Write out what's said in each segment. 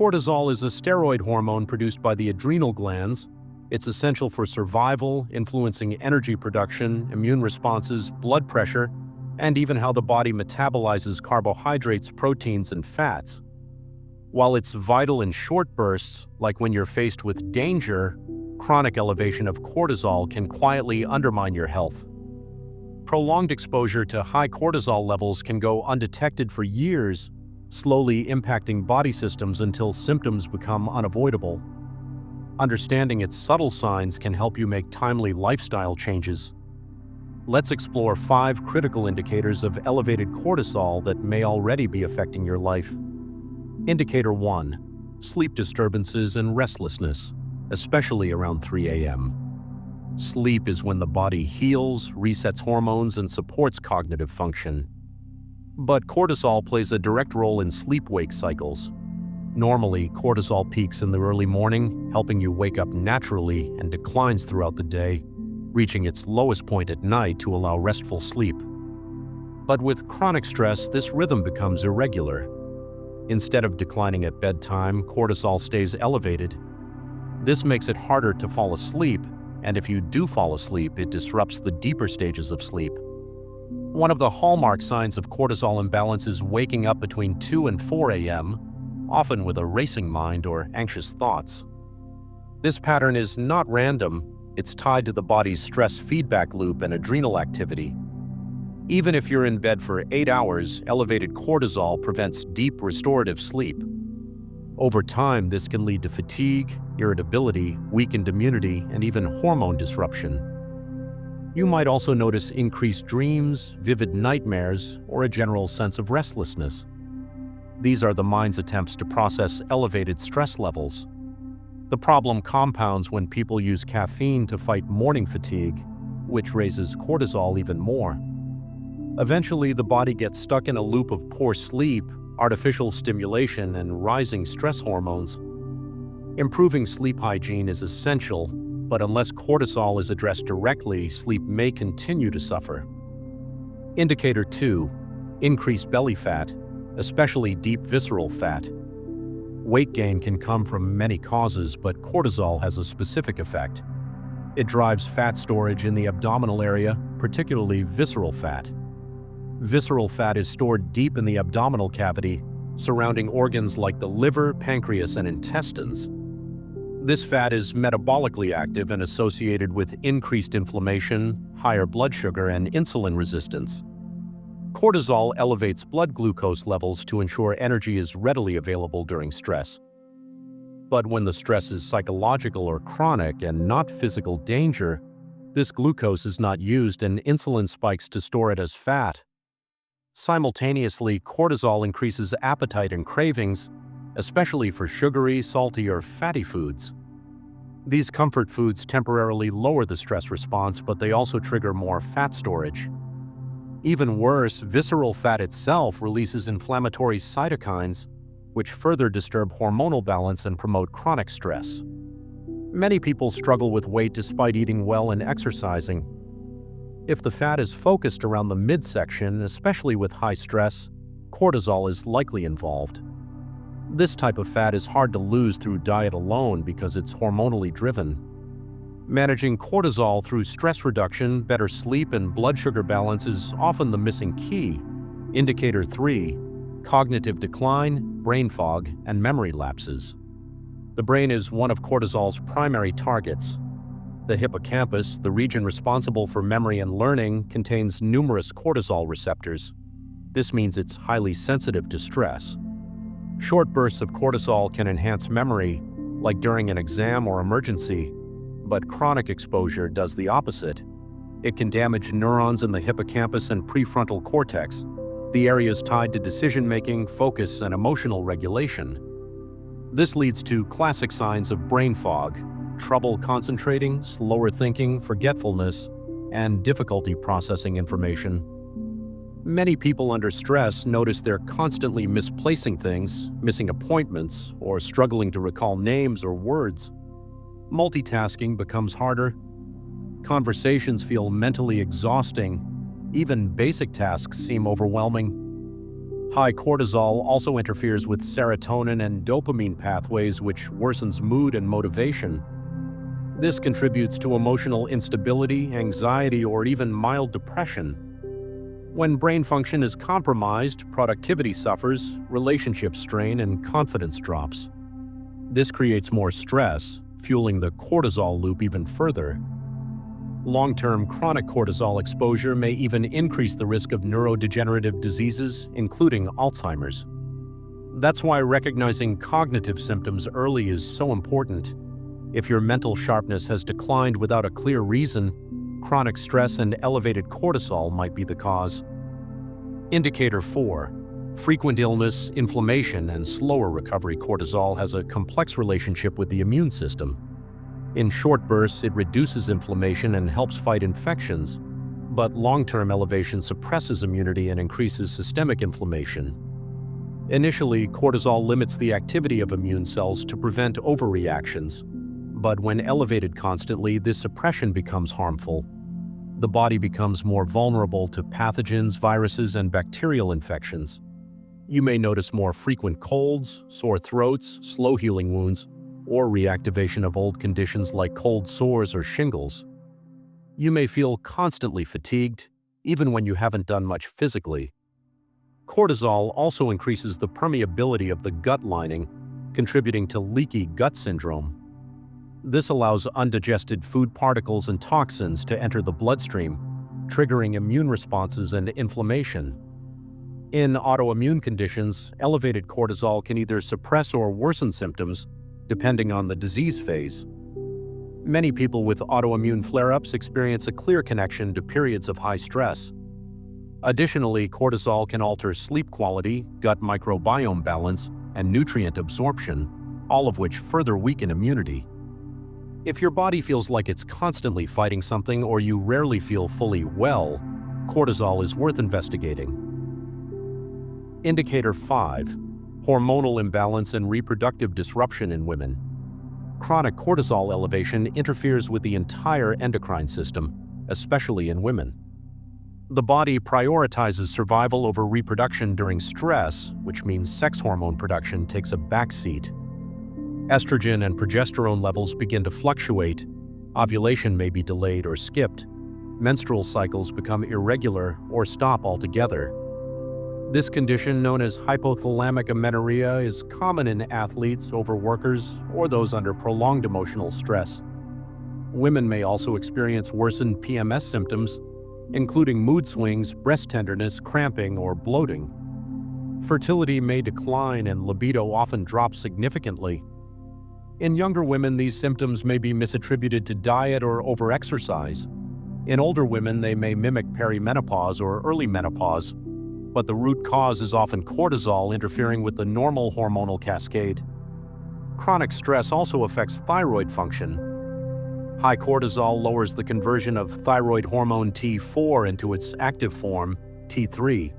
Cortisol is a steroid hormone produced by the adrenal glands. It's essential for survival, influencing energy production, immune responses, blood pressure, and even how the body metabolizes carbohydrates, proteins, and fats. While it's vital in short bursts, like when you're faced with danger, chronic elevation of cortisol can quietly undermine your health. Prolonged exposure to high cortisol levels can go undetected for years, slowly impacting body systems until symptoms become unavoidable. Understanding its subtle signs can help you make timely lifestyle changes. Let's explore 5 critical indicators of elevated cortisol that may already be affecting your life. Indicator 1. Sleep disturbances and restlessness, especially around 3 a.m. Sleep is when the body heals, resets hormones, and supports cognitive function. But cortisol plays a direct role in sleep-wake cycles. Normally, cortisol peaks in the early morning, helping you wake up naturally, and declines throughout the day, reaching its lowest point at night to allow restful sleep. But with chronic stress, this rhythm becomes irregular. Instead of declining at bedtime, cortisol stays elevated. This makes it harder to fall asleep, and if you do fall asleep, it disrupts the deeper stages of sleep. One of the hallmark signs of cortisol imbalance is waking up between 2 and 4 a.m., often with a racing mind or anxious thoughts. This pattern is not random. It's tied to the body's stress feedback loop and adrenal activity. Even if you're in bed for 8 hours, elevated cortisol prevents deep restorative sleep. Over time, this can lead to fatigue, irritability, weakened immunity, and even hormone disruption. You might also notice increased dreams, vivid nightmares, or a general sense of restlessness. These are the mind's attempts to process elevated stress levels. The problem compounds when people use caffeine to fight morning fatigue, which raises cortisol even more. Eventually, the body gets stuck in a loop of poor sleep, artificial stimulation, and rising stress hormones. Improving sleep hygiene is essential, but unless cortisol is addressed directly, sleep may continue to suffer. Indicator 2. Increased belly fat, especially deep visceral fat. Weight gain can come from many causes, but cortisol has a specific effect. It drives fat storage in the abdominal area, particularly visceral fat. Visceral fat is stored deep in the abdominal cavity, surrounding organs like the liver, pancreas, and intestines. This fat is metabolically active and associated with increased inflammation, higher blood sugar, and insulin resistance. Cortisol elevates blood glucose levels to ensure energy is readily available during stress. But when the stress is psychological or chronic and not physical danger, this glucose is not used and insulin spikes to store it as fat. Simultaneously, cortisol increases appetite and cravings, especially for sugary, salty, or fatty foods. These comfort foods temporarily lower the stress response, but they also trigger more fat storage. Even worse, visceral fat itself releases inflammatory cytokines, which further disturb hormonal balance and promote chronic stress. Many people struggle with weight despite eating well and exercising. If the fat is focused around the midsection, especially with high stress, cortisol is likely involved. This type of fat is hard to lose through diet alone because it's hormonally driven. Managing cortisol through stress reduction, better sleep, and blood sugar balance is often the missing key. Indicator 3. Cognitive decline, brain fog, and memory lapses. The brain is one of cortisol's primary targets. The hippocampus, the region responsible for memory and learning, contains numerous cortisol receptors. This means it's highly sensitive to stress. Short bursts of cortisol can enhance memory, like during an exam or emergency, but chronic exposure does the opposite. It can damage neurons in the hippocampus and prefrontal cortex, the areas tied to decision-making, focus, and emotional regulation. This leads to classic signs of brain fog: trouble concentrating, slower thinking, forgetfulness, and difficulty processing information. Many people under stress notice they're constantly misplacing things, missing appointments, or struggling to recall names or words. Multitasking becomes harder. Conversations feel mentally exhausting. Even basic tasks seem overwhelming. High cortisol also interferes with serotonin and dopamine pathways, which worsens mood and motivation. This contributes to emotional instability, anxiety, or even mild depression. When brain function is compromised, productivity suffers, relationships strain, and confidence drops. This creates more stress, fueling the cortisol loop even further. Long-term chronic cortisol exposure may even increase the risk of neurodegenerative diseases, including Alzheimer's. That's why recognizing cognitive symptoms early is so important. If your mental sharpness has declined without a clear reason, chronic stress and elevated cortisol might be the cause. Indicator 4. Frequent illness, inflammation, and slower recovery. Cortisol has a complex relationship with the immune system. In short bursts, it reduces inflammation and helps fight infections, but long-term elevation suppresses immunity and increases systemic inflammation. Initially, cortisol limits the activity of immune cells to prevent overreactions, but when elevated constantly, this suppression becomes harmful. The body becomes more vulnerable to pathogens, viruses, and bacterial infections. You may notice more frequent colds, sore throats, slow-healing wounds, or reactivation of old conditions like cold sores or shingles. You may feel constantly fatigued, even when you haven't done much physically. Cortisol also increases the permeability of the gut lining, contributing to leaky gut syndrome. This allows undigested food particles and toxins to enter the bloodstream, triggering immune responses and inflammation. In autoimmune conditions, elevated cortisol can either suppress or worsen symptoms, depending on the disease phase. Many people with autoimmune flare-ups experience a clear connection to periods of high stress. Additionally, cortisol can alter sleep quality, gut microbiome balance, and nutrient absorption, all of which further weaken immunity. If your body feels like it's constantly fighting something or you rarely feel fully well, cortisol is worth investigating. Indicator 5. Hormonal imbalance and reproductive disruption in women. Chronic cortisol elevation interferes with the entire endocrine system, especially in women. The body prioritizes survival over reproduction during stress, which means sex hormone production takes a backseat. Estrogen and progesterone levels begin to fluctuate. Ovulation may be delayed or skipped. Menstrual cycles become irregular or stop altogether. This condition, known as hypothalamic amenorrhea, is common in athletes, overworkers, or those under prolonged emotional stress. Women may also experience worsened PMS symptoms, including mood swings, breast tenderness, cramping, or bloating. Fertility may decline and libido often drops significantly. In younger women, these symptoms may be misattributed to diet or overexercise. In older women, they may mimic perimenopause or early menopause, but the root cause is often cortisol interfering with the normal hormonal cascade. Chronic stress also affects thyroid function. High cortisol lowers the conversion of thyroid hormone T4 into its active form, T3.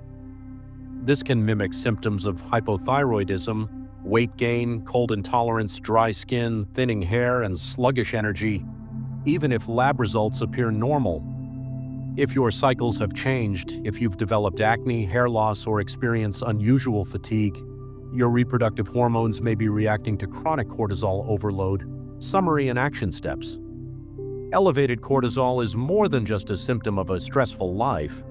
This can mimic symptoms of hypothyroidism, weight gain, cold intolerance, dry skin, thinning hair, and sluggish energy, even if lab results appear normal. If your cycles have changed, if you've developed acne, hair loss, or experience unusual fatigue, your reproductive hormones may be reacting to chronic cortisol overload. Summary and action steps. Elevated cortisol is more than just a symptom of a stressful life.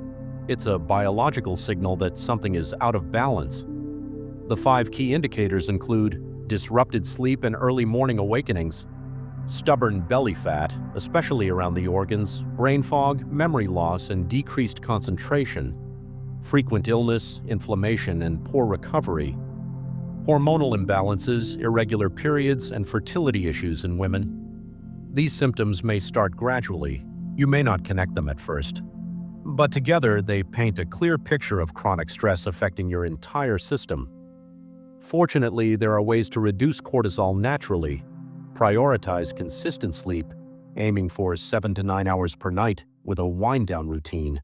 It's a biological signal that something is out of balance. The 5 key indicators include disrupted sleep and early morning awakenings, stubborn belly fat, especially around the organs, brain fog, memory loss, and decreased concentration, frequent illness, inflammation, and poor recovery, hormonal imbalances, irregular periods, and fertility issues in women. These symptoms may start gradually. You may not connect them at first, but together they paint a clear picture of chronic stress affecting your entire system. Fortunately, there are ways to reduce cortisol naturally. Prioritize consistent sleep, aiming for 7 to 9 hours per night with a wind-down routine.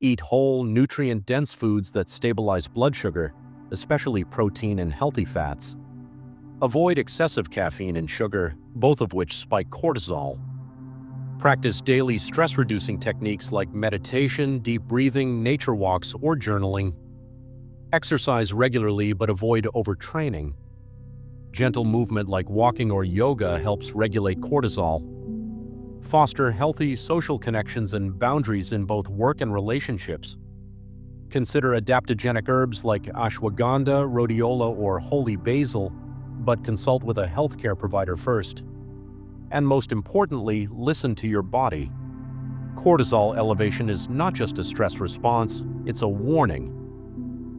Eat whole, nutrient-dense foods that stabilize blood sugar, especially protein and healthy fats. Avoid excessive caffeine and sugar, both of which spike cortisol. Practice daily stress-reducing techniques like meditation, deep breathing, nature walks, or journaling. Exercise regularly but avoid overtraining. Gentle movement like walking or yoga helps regulate cortisol. Foster healthy social connections and boundaries in both work and relationships. Consider adaptogenic herbs like ashwagandha, rhodiola, or holy basil, but consult with a healthcare provider first. And most importantly, listen to your body. Cortisol elevation is not just a stress response, it's a warning.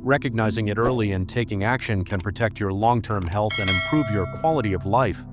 Recognizing it early and taking action can protect your long-term health and improve your quality of life.